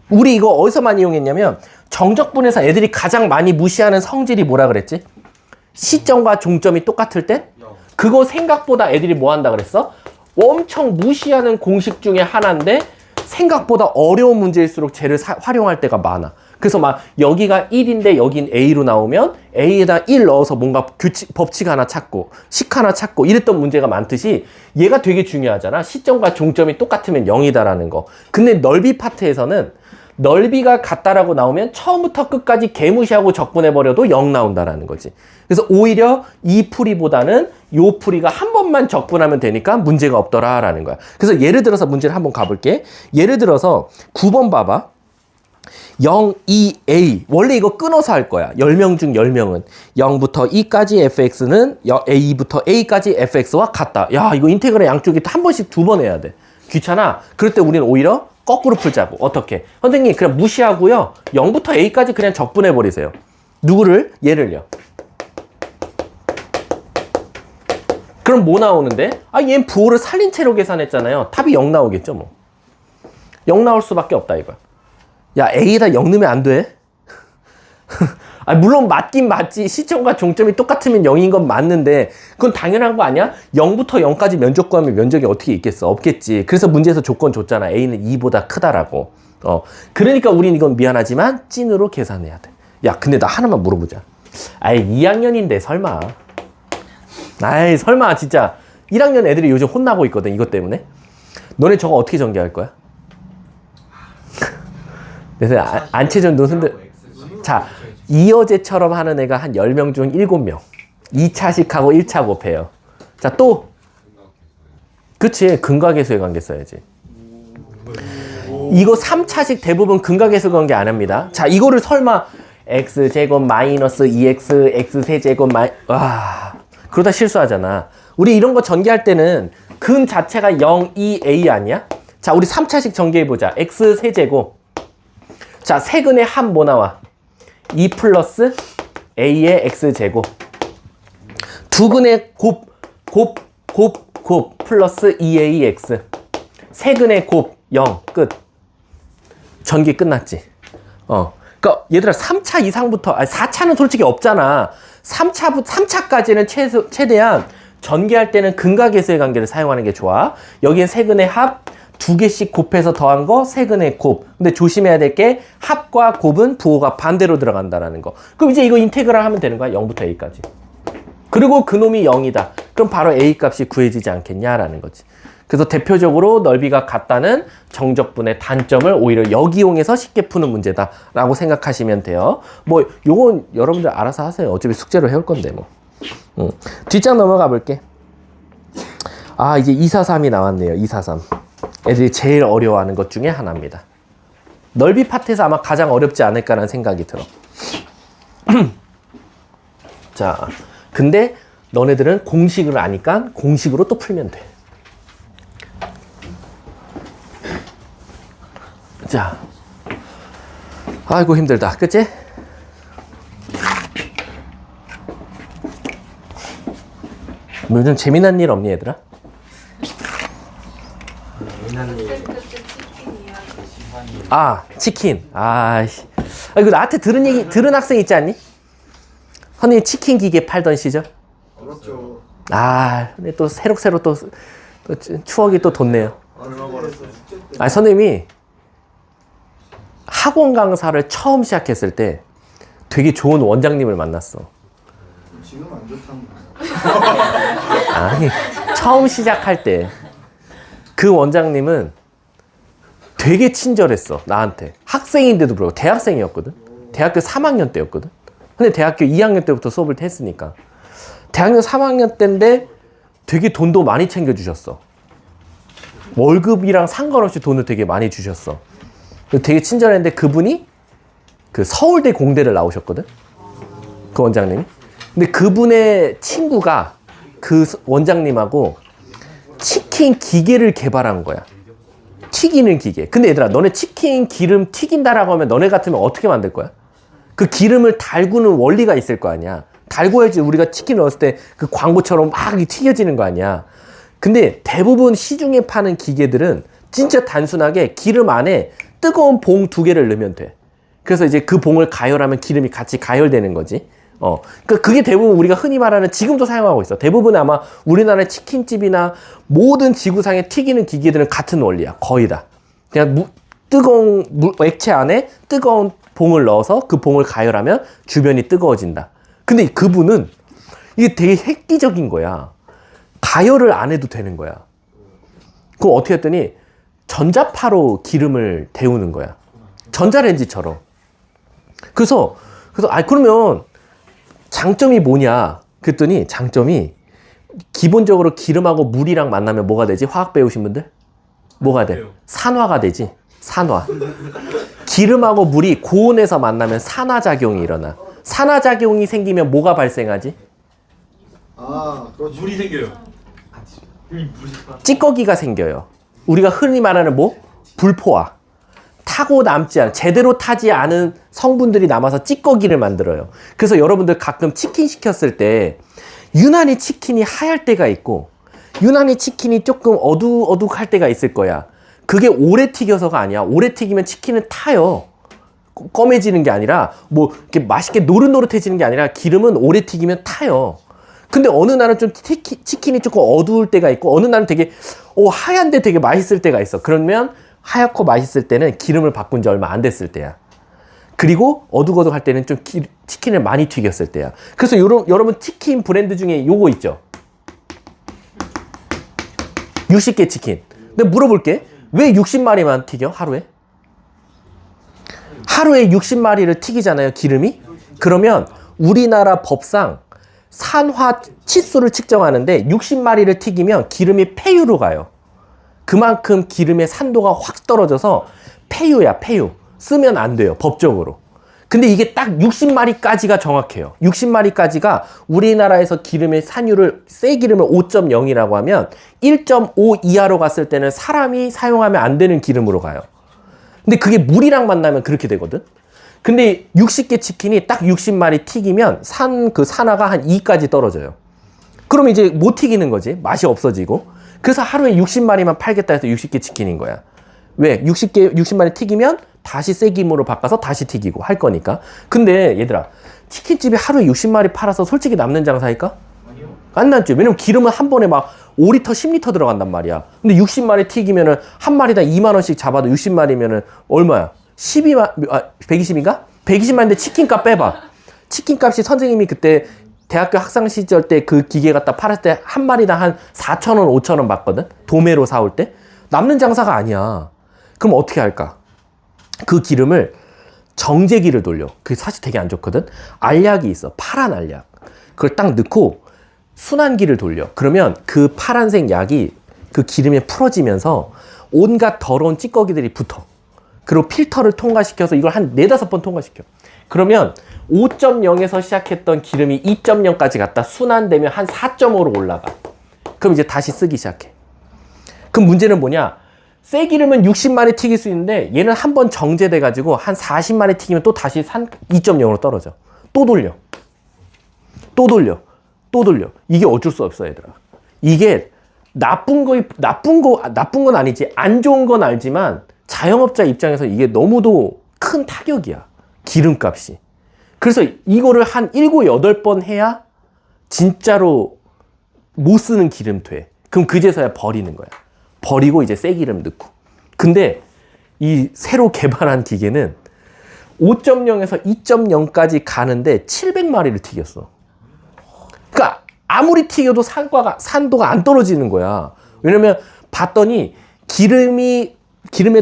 우리 이거 어디서 많이 이용했냐면 정적분에서 애들이 가장 많이 무시하는 성질이 뭐라 그랬지? 시점과 종점이 똑같을 때? 그거 생각보다 애들이 뭐 한다 그랬어? 엄청 무시하는 공식 중에 하나인데 생각보다 어려운 문제일수록 쟤를 활용할 때가 많아. 그래서 막 여기가 1인데 여긴 A로 나오면 A에다 1 넣어서 뭔가 법칙 하나 찾고 식 하나 찾고 이랬던 문제가 많듯이 얘가 되게 중요하잖아. 시점과 종점이 똑같으면 0이다라는 거. 근데 넓이 파트에서는 넓이가 같다라고 나오면 처음부터 끝까지 개무시하고 적분해버려도 0 나온다라는 거지. 그래서 오히려 이 풀이보다는 요 풀이가 한 번만 적분하면 되니까 문제가 없더라라는 거야. 그래서 예를 들어서 문제를 한번 가볼게. 예를 들어서 9번 봐봐. 0, 2, A. 원래 이거 끊어서 할 거야. 10명 중 10명은. 0부터 2까지 fx는 A부터 A까지 fx와 같다. 야, 이거 인테그랄 양쪽에 한 번씩 두 번 해야 돼. 귀찮아. 그럴 때 우리는 오히려 거꾸로 풀자고. 어떻게? 선생님 그냥 무시하고요. 0부터 A까지 그냥 적분해버리세요. 누구를? 얘를요. 그럼 뭐 나오는데? 아, 얘는 부호를 살린 채로 계산했잖아요. 답이 0 나오겠죠, 뭐. 0 나올 수밖에 없다, 이거. 야, A에다 0 넣으면 안 돼? 아, 물론 맞긴 맞지. 시점과 종점이 똑같으면 0인 건 맞는데 그건 당연한 거 아니야? 0부터 0까지 면적 구하면 면적이 어떻게 있겠어? 없겠지. 그래서 문제에서 조건 줬잖아. A는 2보다 크다라고. 그러니까 우린 이건 미안하지만 찐으로 계산해야 돼. 야, 근데 나 하나만 물어보자. 아이, 2학년인데 설마. 아이, 설마 진짜 1학년 애들이 요즘 혼나고 있거든. 이것 때문에. 너네 저거 어떻게 전개할 거야? 그래서 안채전도 흔들. 자, 이어제처럼 하는 애가 한 10명 중 7명. 2차식하고 1차 곱해요. 자, 또. 그치. 근각계수의 관계 써야지. 이거 3차식 대부분 근각계수 관계 안 합니다. 자, 이거를 설마 x제곱 마이너스 2x x세제곱 와, 그러다 실수하잖아. 우리 이런 거 전개할 때는 근 자체가 0, 2, a 아니야? 자, 우리 3차식 전개해보자. x세제곱. 자, 세근의 합 뭐 나와? 2 플러스 a의 x제곱. 두근의 곱 플러스 2ax. 세근의 곱 0. 끝. 전개 끝났지. 그러니까 얘들아 3차 이상부터, 아니 4차는 솔직히 없잖아. 3차까지는 최대한 전개할 때는 근각계수의 관계를 사용하는 게 좋아. 여기엔 세근의 합 2개씩 곱해서 더한 거, 세근의 곱. 근데 조심해야 될 게 합과 곱은 부호가 반대로 들어간다라는 거. 그럼 이제 이거 인테그랄 하면 되는 거야. 0부터 a까지. 그리고 그놈이 0이다. 그럼 바로 a 값이 구해지지 않겠냐라는 거지. 그래서 대표적으로 넓이가 같다는 정적분의 단점을 오히려 역이용해서 쉽게 푸는 문제다라고 생각하시면 돼요. 뭐 요건 여러분들 알아서 하세요. 어차피 숙제로 해올 건데 뭐. 뒷장 넘어가 볼게. 아, 이제 243이 나왔네요. 243. 애들이 제일 어려워하는 것 중에 하나입니다. 넓이 파트에서 아마 가장 어렵지 않을까라는 생각이 들어. 자, 근데 너네들은 공식을 아니까 공식으로 또 풀면 돼. 자, 아이고 힘들다. 그치? 요즘 재미난 일 없니 얘들아? 아, 치킨. 아이씨. 이거 나한테 들은 학생 있지 않니? 선생님 치킨 기계 팔던 시절? 그렇죠. 아, 근데 또 새록새록 또 추억이 또 돋네요. 아, 선생님이 학원 강사를 처음 시작했을 때 되게 좋은 원장님을 만났어. 지금 안 좋다는 거야. 아니, 처음 시작할 때 그 원장님은 되게 친절했어, 나한테. 학생인데도 불구하고 대학생이었거든. 대학교 3학년 때였거든. 근데 대학교 2학년 때부터 수업을 했으니까. 대학년 3학년 때인데 되게 돈도 많이 챙겨주셨어. 월급이랑 상관없이 돈을 되게 많이 주셨어. 되게 친절했는데 그분이 그 서울대 공대를 나오셨거든? 그 원장님이. 근데 그분의 친구가 그 원장님하고 치킨 기계를 개발한 거야. 튀기는 기계. 근데 얘들아, 너네 치킨 기름 튀긴다라고 하면 너네 같으면 어떻게 만들 거야? 그 기름을 달구는 원리가 있을 거 아니야. 달궈야지 우리가 치킨 넣었을 때 그 광고처럼 막 튀겨지는 거 아니야. 근데 대부분 시중에 파는 기계들은 진짜 단순하게 기름 안에 뜨거운 봉 2개를 넣으면 돼. 그래서 이제 그 봉을 가열하면 기름이 같이 가열되는 거지. 그게 대부분 우리가 흔히 말하는, 지금도 사용하고 있어. 대부분 아마 우리나라의 치킨집이나 모든 지구상에 튀기는 기계들은 같은 원리야. 거의 다. 그냥 뜨거운 액체 안에 뜨거운 봉을 넣어서 그 봉을 가열하면 주변이 뜨거워진다. 근데 그분은 이게 되게 획기적인 거야. 가열을 안 해도 되는 거야. 그럼 어떻게 했더니 전자파로 기름을 데우는 거야. 전자레인지처럼. 그래서 그러면 장점이 뭐냐? 그랬더니 장점이 기본적으로 기름하고 물이랑 만나면 뭐가 되지? 화학 배우신 분들? 뭐가 돼? 산화가 되지. 산화. 기름하고 물이 고온에서 만나면 산화작용이 일어나. 산화작용이 생기면 뭐가 발생하지? 아, 그렇죠. 물이 생겨요. 찌꺼기가 생겨요. 우리가 흔히 말하는 뭐? 불포화. 타고 남지 않은, 제대로 타지 않은 성분들이 남아서 찌꺼기를 만들어요. 그래서 여러분들 가끔 치킨 시켰을 때 유난히 치킨이 하얄 때가 있고 유난히 치킨이 조금 어둑어둑할 때가 있을 거야. 그게 오래 튀겨서가 아니야. 오래 튀기면 치킨은 타요. 검해지는 게 아니라 뭐 이렇게 맛있게 노릇노릇해지는 게 아니라 기름은 오래 튀기면 타요. 근데 어느 날은 좀 치킨이 조금 어두울 때가 있고 어느 날은 되게 하얀데 되게 맛있을 때가 있어. 그러면 하얗고 맛있을 때는 기름을 바꾼 지 얼마 안 됐을 때야. 그리고 어둑어둑할 때는 좀 치킨을 많이 튀겼을 때야. 그래서 여러분 치킨 브랜드 중에 요거 있죠? 60개 치킨. 근데 물어볼게. 왜 60마리만 튀겨? 하루에? 하루에 60마리를 튀기잖아요, 기름이? 그러면 우리나라 법상 산화 치수를 측정하는데 60마리를 튀기면 기름이 폐유로 가요. 그만큼 기름의 산도가 확 떨어져서 폐유야, 폐유. 쓰면 안 돼요, 법적으로. 근데 이게 딱 60마리까지가 정확해요. 60마리까지가 우리나라에서 기름의 산유를, 새 기름을 5.0이라고 하면 1.5 이하로 갔을 때는 사람이 사용하면 안 되는 기름으로 가요. 근데 그게 물이랑 만나면 그렇게 되거든. 근데 60개 치킨이 딱 60마리 튀기면 산화가 한 2까지 떨어져요. 그럼 이제 못 튀기는 거지. 맛이 없어지고. 그래서 하루에 60마리만 팔겠다 해서 60개 치킨인 거야. 왜? 60마리 튀기면 다시 새 기름으로 바꿔서 다시 튀기고 할 거니까. 근데 얘들아, 치킨집이 하루에 60마리 팔아서 솔직히 남는 장사일까? 아니요. 안 남죠. 왜냐면 기름은 한 번에 막 5리터, 10리터 들어간단 말이야. 근데 60마리 튀기면은 한 마리당 2만 원씩 잡아도 60마리면은 얼마야? 120인가? 120만인데 치킨값 빼봐. 치킨값이 선생님이 그때 대학교 학생 시절 때 그 기계 갖다 팔았을 때 한 마리당 한 4,000원, 5,000원 받거든? 도매로 사올 때. 남는 장사가 아니야. 그럼 어떻게 할까? 그 기름을 정제기를 돌려. 그게 사실 되게 안 좋거든? 알약이 있어. 파란 알약. 그걸 딱 넣고 순환기를 돌려. 그러면 그 파란색 약이 그 기름에 풀어지면서 온갖 더러운 찌꺼기들이 붙어. 그리고 필터를 통과시켜서 이걸 한 4-5번 통과시켜. 그러면 5.0에서 시작했던 기름이 2.0까지 갔다 순환되면 한 4.5로 올라가. 그럼 이제 다시 쓰기 시작해. 그럼 문제는 뭐냐? 새 기름은 60마리 튀길 수 있는데 얘는 한번 정제돼 가지고 한 40마리 튀기면 또 다시 2.0으로 떨어져. 또 돌려. 또 돌려. 또 돌려. 이게 어쩔 수 없어, 얘들아. 이게 나쁜 건 아니지. 안 좋은 건 알지만 자영업자 입장에서 이게 너무도 큰 타격이야. 기름값이. 그래서 이거를 한 7, 8번 해야 진짜로 못 쓰는 기름 돼. 그럼 그제서야 버리는 거야. 버리고 이제 새 기름 넣고. 근데 이 새로 개발한 기계는 5.0에서 2.0까지 가는데 700마리를 튀겼어. 그러니까 아무리 튀겨도 산도가 안 떨어지는 거야. 왜냐면 봤더니 기름에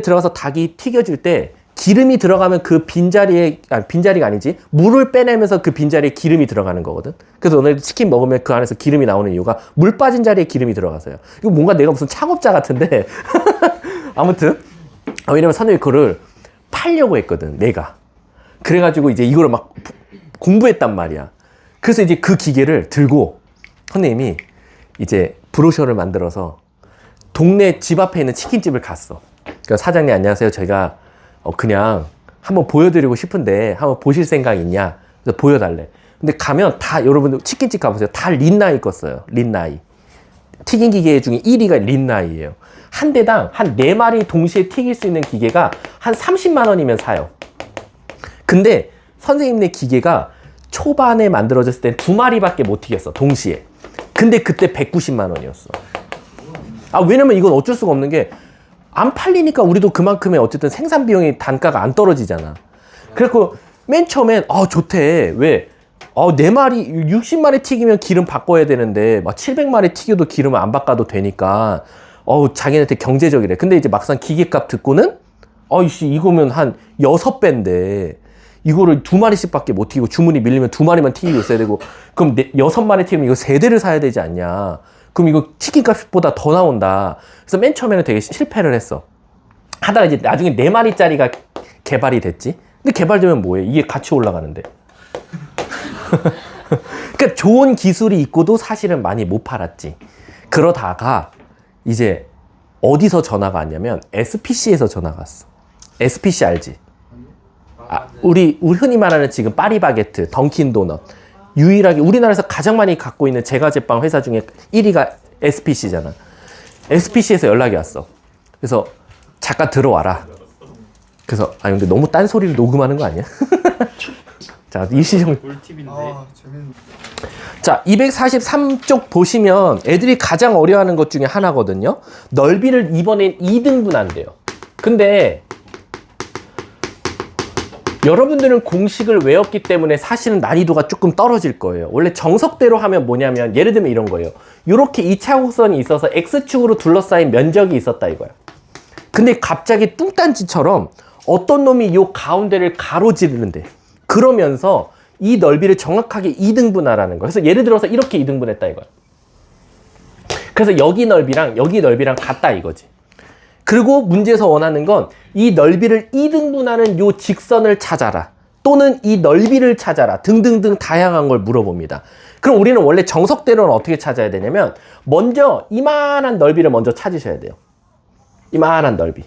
들어가서 닭이 튀겨질 때 기름이 들어가면 그 빈자리에, 빈자리가 아니지. 물을 빼내면서 그 빈자리에 기름이 들어가는 거거든. 그래서 너네 치킨 먹으면 그 안에서 기름이 나오는 이유가 물 빠진 자리에 기름이 들어가서요. 이거 뭔가 내가 무슨 창업자 같은데. 아무튼. 왜냐면 선생님이 그거를 팔려고 했거든, 내가. 그래가지고 이제 이거를 막 공부했단 말이야. 그래서 이제 그 기계를 들고 선생님이 이제 브로셔를 만들어서 동네 집 앞에 있는 치킨집을 갔어. 그러니까 사장님 안녕하세요. 제가 그냥 한번 보여드리고 싶은데 한번 보실 생각 있냐? 그래서 보여달래. 근데 가면 다 여러분들 치킨집 가보세요. 다 린나이 껐어요. 린나이. 튀김 기계 중에 1위가 린나이예요. 한 대당 한 4마리 동시에 튀길 수 있는 기계가 한 30만 원이면 사요. 근데 선생님네 기계가 초반에 만들어졌을 때 2마리밖에 못 튀겼어. 동시에. 근데 그때 190만 원이었어. 왜냐면 이건 어쩔 수가 없는 게 안 팔리니까 우리도 그만큼의 어쨌든 생산 비용이 단가가 안 떨어지잖아. 그래서 맨 처음엔 좋대. 왜? 4마리, 60마리 튀기면 기름 바꿔야 되는데 막 700마리 튀겨도 기름을 안 바꿔도 되니까 자기네한테 경제적이래. 근데 이제 막상 기계값 듣고는 이거면 한 6배인데 이거를 2마리씩 밖에 못 튀기고 주문이 밀리면 2마리만 튀기고 있어야 되고 그럼 6마리 튀기면 이거 3대를 사야 되지 않냐. 그럼 이거 치킨 값보다 더 나온다. 그래서 맨 처음에는 되게 실패를 했어. 하다가 이제 나중에 4마리짜리가 개발이 됐지. 근데 개발되면 뭐해? 이게 같이 올라가는데. 그러니까 좋은 기술이 있고도 사실은 많이 못 팔았지. 그러다가 이제 어디서 전화가 왔냐면 SPC에서 전화가 왔어. SPC 알지? 우리 흔히 말하는 지금 파리바게트, 던킨도넛. 유일하게 우리나라에서 가장 많이 갖고 있는 제과제빵 회사 중에 1위가 SPC잖아. SPC에서 연락이 왔어. 그래서 잠깐 들어와라. 그래서 근데 너무 딴소리를 녹음하는 거 아니야? 자, 일시정. 꿀팁인데. 재밌네. 자, 243쪽 보시면 애들이 가장 어려워하는 것 중에 하나거든요. 넓이를 이번엔 2등분한대요. 근데 여러분들은 공식을 외웠기 때문에 사실은 난이도가 조금 떨어질 거예요. 원래 정석대로 하면 뭐냐면 예를 들면 이런 거예요. 이렇게 2차 곡선이 있어서 X축으로 둘러싸인 면적이 있었다 이거야. 근데 갑자기 뚱딴지처럼 어떤 놈이 이 가운데를 가로지르는데 그러면서 이 넓이를 정확하게 2등분하라는 거야. 그래서 예를 들어서 이렇게 2등분했다 이거야. 그래서 여기 넓이랑 같다 이거지. 그리고 문제에서 원하는 건 이 넓이를 2등분하는 요 직선을 찾아라. 또는 이 넓이를 찾아라. 등등등 다양한 걸 물어봅니다. 그럼 우리는 원래 정석대로는 어떻게 찾아야 되냐면 먼저 이만한 넓이를 먼저 찾으셔야 돼요. 이만한 넓이.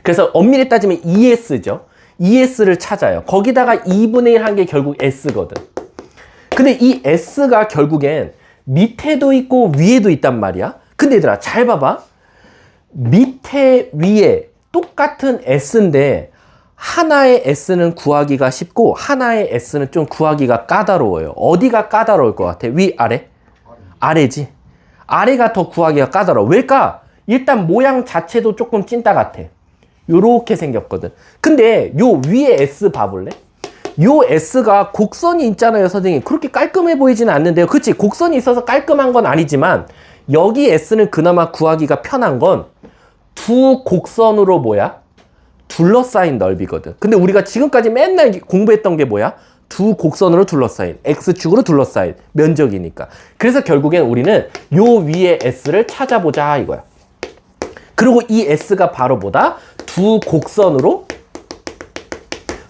그래서 엄밀히 따지면 ES죠. ES를 찾아요. 거기다가 2분의 1 한 게 결국 S거든. 근데 이 S가 결국엔 밑에도 있고 위에도 있단 말이야. 근데 얘들아 잘 봐봐. 밑에 위에 똑같은 S인데 하나의 S는 구하기가 쉽고 하나의 S는 좀 구하기가 까다로워요. 어디가 까다로울 것 같아? 위, 아래? 아래지. 아래가 더 구하기가 까다로워. 왜일까? 일단 모양 자체도 조금 찐따 같아. 요렇게 생겼거든. 근데 요 위에 S 봐볼래? 요 S가 곡선이 있잖아요, 선생님. 그렇게 깔끔해 보이지는 않는데요. 그치? 곡선이 있어서 깔끔한 건 아니지만 여기 S는 그나마 구하기가 편한 건 두 곡선으로 뭐야? 둘러싸인 넓이거든. 근데 우리가 지금까지 맨날 공부했던 게 뭐야? 두 곡선으로 둘러싸인, X축으로 둘러싸인 면적이니까. 그래서 결국엔 우리는 요 위에 S를 찾아보자 이거야. 그리고 이 S가 바로 뭐다? 두 곡선으로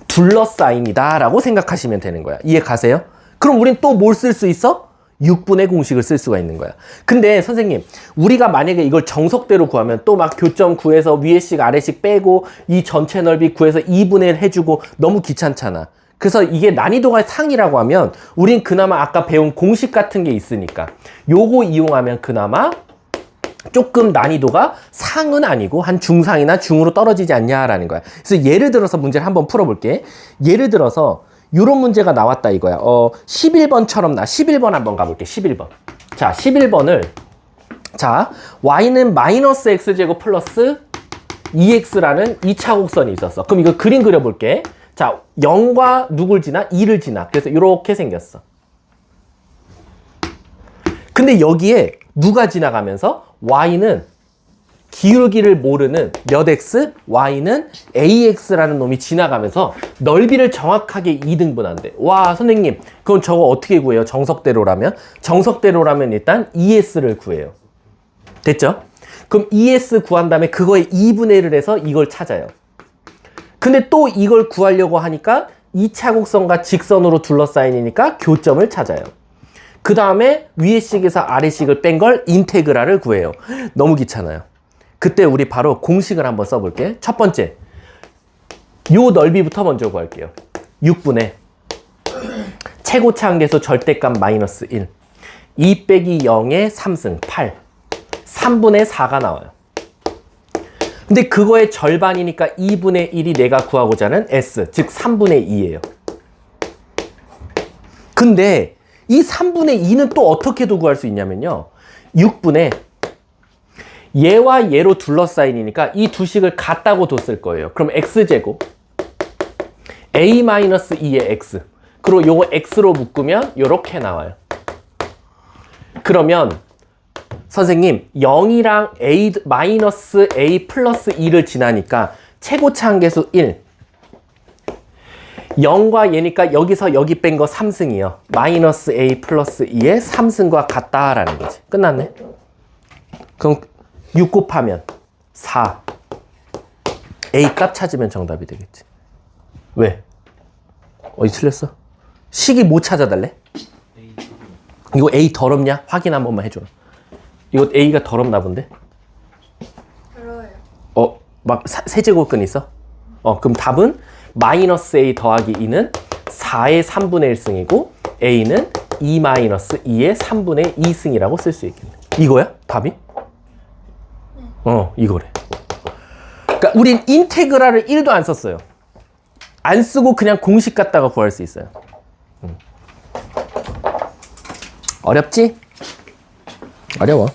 둘러싸인이다 라고 생각하시면 되는 거야. 이해 가세요? 그럼 우린 또 뭘 쓸 수 있어? 6분의 공식을 쓸 수가 있는 거야. 근데 선생님, 우리가 만약에 이걸 정석대로 구하면 또 막 교점 구해서 위에씩 아래씩 빼고 이 전체 넓이 구해서 2분의 1 해주고 너무 귀찮잖아. 그래서 이게 난이도가 상이라고 하면 우린 그나마 아까 배운 공식 같은 게 있으니까 요거 이용하면 그나마 조금 난이도가 상은 아니고 한 중상이나 중으로 떨어지지 않냐라는 거야. 그래서 예를 들어서 문제를 한번 풀어볼게. 예를 들어서 이런 문제가 나왔다 이거야. 11번처럼 11번 한번 가볼게. 11번. 자, 11번을 자, y는 마이너스 x제곱 플러스 2x라는 2차 곡선이 있었어. 그럼 이거 그림 그려볼게. 자, 0과 누굴 지나? 2를 지나. 그래서 이렇게 생겼어. 근데 여기에 누가 지나가면서 y는 기울기를 모르는 몇 x, y는 ax라는 놈이 지나가면서 넓이를 정확하게 2등분한대. 와, 선생님, 그럼 저거 어떻게 구해요? 정석대로라면? 정석대로라면 일단 2s를 구해요. 됐죠? 그럼 2s 구한 다음에 그거에 2분의 1을 해서 이걸 찾아요. 근데 또 이걸 구하려고 하니까 2차 곡선과 직선으로 둘러싸이니까 교점을 찾아요. 그 다음에 위의 식에서 아래 식을 뺀 걸 인테그랄을 구해요. 너무 귀찮아요. 그때 우리 바로 공식을 한번 써볼게. 첫 번째, 요 넓이부터 먼저 구할게요. 6분의 최고차 한계수 절대값 마이너스 1, 2 빼기 0의 3승 8, 3분의 4가 나와요. 근데 그거의 절반이니까 2분의 1이 내가 구하고자 하는 S, 즉 3분의 2예요. 근데 이 3분의 2는 또 어떻게도 구할 수 있냐면요. 6분의 얘와 얘로 둘러싸이니까 이 두 식을 같다고 뒀을 거예요. 그럼 x제곱 a-2의 x, 그리고 요거 x로 묶으면 요렇게 나와요. 그러면 선생님 0이랑 a 마이너스 a 플러스 2를 지나니까 최고차 한계수 1, 0과 얘니까 여기서 여기 뺀 거 3승이요. 마이너스 a 플러스 2의 3승과 같다라는 거지. 끝났네. 그럼 6 곱하면 4. a 값 찾으면 정답이 되겠지. 왜? 어디 틀렸어? 식이 못 찾아달래? 이거 a 더럽냐? 확인 한 번만 해줘. 이거 a가 더럽나 본데? 더러워요. 막 세제곱근 있어? 그럼 답은 마이너스 a 더하기 2는 4의 3분의 1승이고 a는 2 마이너스 2의 3분의 2승이라고 쓸 수 있겠네. 이거야? 답이? 이거래. 그러니까 우린 인테그랄을 1도 안 썼어요. 안 쓰고 그냥 공식 갖다가 구할 수 있어요. 어렵지? 어려워.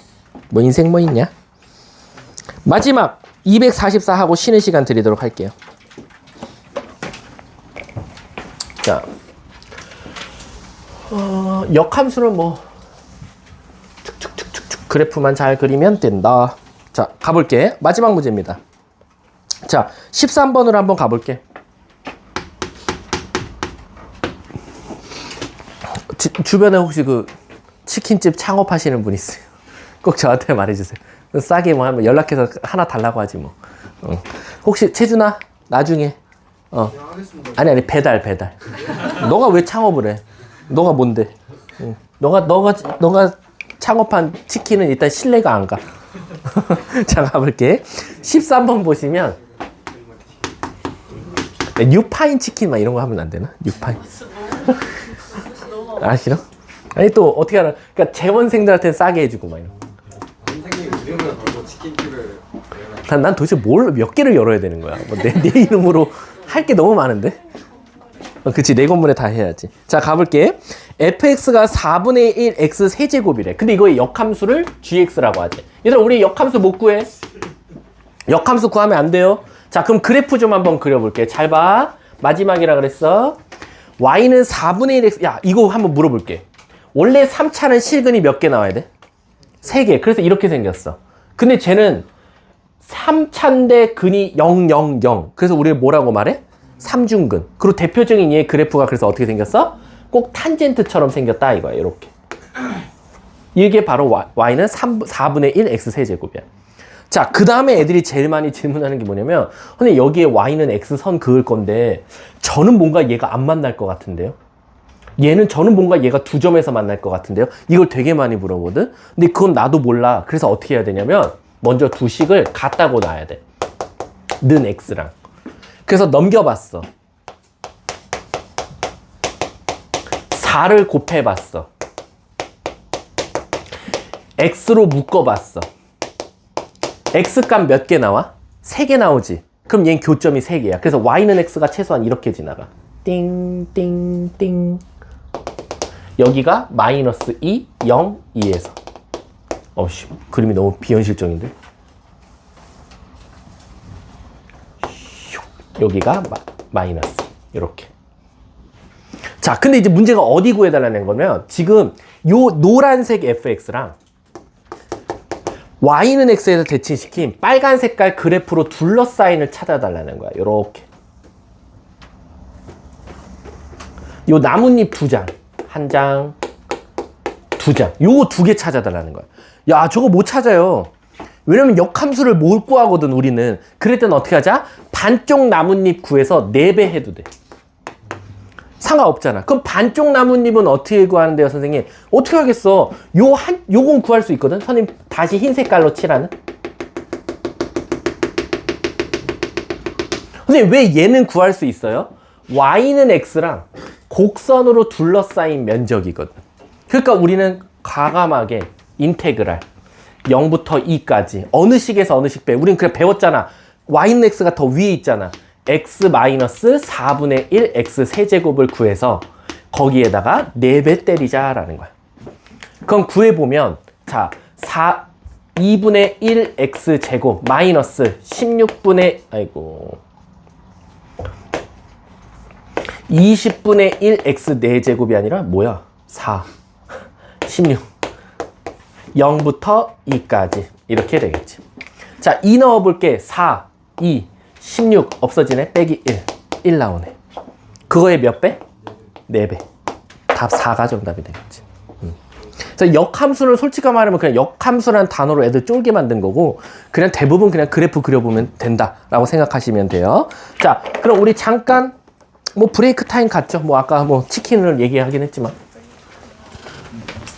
뭐 인생 뭐 있냐? 마지막 244 하고 쉬는 시간 드리도록 할게요. 자, 역함수는 뭐 축축축축 그래프만 잘 그리면 된다. 자, 가볼게. 마지막 문제입니다. 자, 13번으로 한번 가볼게. 주변에 혹시 그 치킨집 창업하시는 분 있어요? 꼭 저한테 말해주세요. 싸게 뭐 하면 연락해서 하나 달라고 하지 뭐. 혹시 채준아 나중에 아니 배달. 너가 왜 창업을 해? 너가 뭔데? 너가 창업한 치킨은 일단 신뢰가 안 가. 자, 가볼게. 13번 보시면 뉴파인 치킨 막 이런 거 하면 안 되나? 뉴파인. 아, 싫어? 아니 또 어떻게 하나? 그러니까 재원생들한테 싸게 해주고 막 이런. 선생님 이름을 걸고 치킨집을 난 도대체 몇 개를 열어야 되는 거야? 뭐 내 이름으로 할 게 너무 많은데? 그치, 내 건물에 다 해야지. 자, 가볼게. fx가 4분의 1 x 세제곱이래. 근데 이거의 역함수를 gx라고 하지. 얘들아, 우리 역함수 못 구해. 역함수 구하면 안 돼요. 자, 그럼 그래프 좀 한번 그려볼게. 잘 봐. 마지막이라 그랬어. y는 4분의 1 x. 야, 이거 한번 물어볼게. 원래 3차는 실근이 몇 개 나와야 돼? 3개. 그래서 이렇게 생겼어. 근데 쟤는 3차인데 근이 0, 0, 0. 그래서 우리가 뭐라고 말해? 삼중근. 그리고 대표적인 얘 그래프가 그래서 어떻게 생겼어? 꼭 탄젠트처럼 생겼다 이거야. 이렇게. 이게 바로 y는 4분의 1 x 세제곱이야. 자, 그 다음에 애들이 제일 많이 질문하는 게 뭐냐면, 근데 여기에 y는 x선 그을 건데 저는 뭔가 얘가 안 만날 것 같은데요? 저는 뭔가 얘가 두 점에서 만날 것 같은데요? 이걸 되게 많이 물어보거든? 근데 그건 나도 몰라. 그래서 어떻게 해야 되냐면 먼저 두 식을 같다고 놔야 돼. 는 x랑. 그래서 넘겨봤어. 4를 곱해봤어. x로 묶어봤어. x값 몇 개 나와? 3개 나오지. 그럼 얘는 교점이 3개야. 그래서 y는 x가 최소한 이렇게 지나가. 띵띵띵. 여기가 마이너스 2, 0, 2에서. 어씨, 그림이 너무 비현실적인데? 여기가 마이너스. 이렇게. 자, 근데 이제 문제가 어디 구해달라는 거면 지금 요 노란색 fx랑 y는 x에서 대칭시킨 빨간 색깔 그래프로 둘러싸인을 찾아달라는 거야. 요렇게. 요 나뭇잎 2장, 1장, 2장. 요거 2개 찾아달라는 거야. 야, 저거 못 찾아요. 왜냐면 역함수를 못 구하거든, 우리는. 그럴 땐 어떻게 하자? 반쪽 나뭇잎 구해서 4배 해도 돼. 상관없잖아. 그럼 반쪽 나뭇잎은 어떻게 구하는데요, 선생님? 어떻게 하겠어? 요건 구할 수 있거든? 선생님, 다시 흰 색깔로 칠하는? 선생님, 왜 얘는 구할 수 있어요? y는 x랑 곡선으로 둘러싸인 면적이거든. 그러니까 우리는 과감하게 인테그랄 0부터 2까지 어느 식에서 어느 식 빼. 우린 그냥 배웠잖아. y는 x가 더 위에 있잖아. x 마이너스 4분의 1 x 세제곱을 구해서 거기에다가 4배 때리자라는 거야. 그럼 구해보면 자 2분의 1 x 제곱 마이너스 16분의 20분의 1 x 4제곱이 아니라 뭐야? 4 16 0부터 2까지 이렇게 되겠지. 자, 2 넣어볼게. 4, 2, 16 없어지네. 빼기 1 나오네. 그거에 몇 배? 4배. 답 4가 정답이 되겠지. 그래서 역함수를 솔직히 말하면 그냥 역함수라는 단어로 애들 쫄게 만든 거고 그냥 대부분 그냥 그래프 그려보면 된다라고 생각하시면 돼요. 자, 그럼 우리 잠깐 뭐 브레이크 타임 갔죠? 뭐 아까 뭐 치킨을 얘기하긴 했지만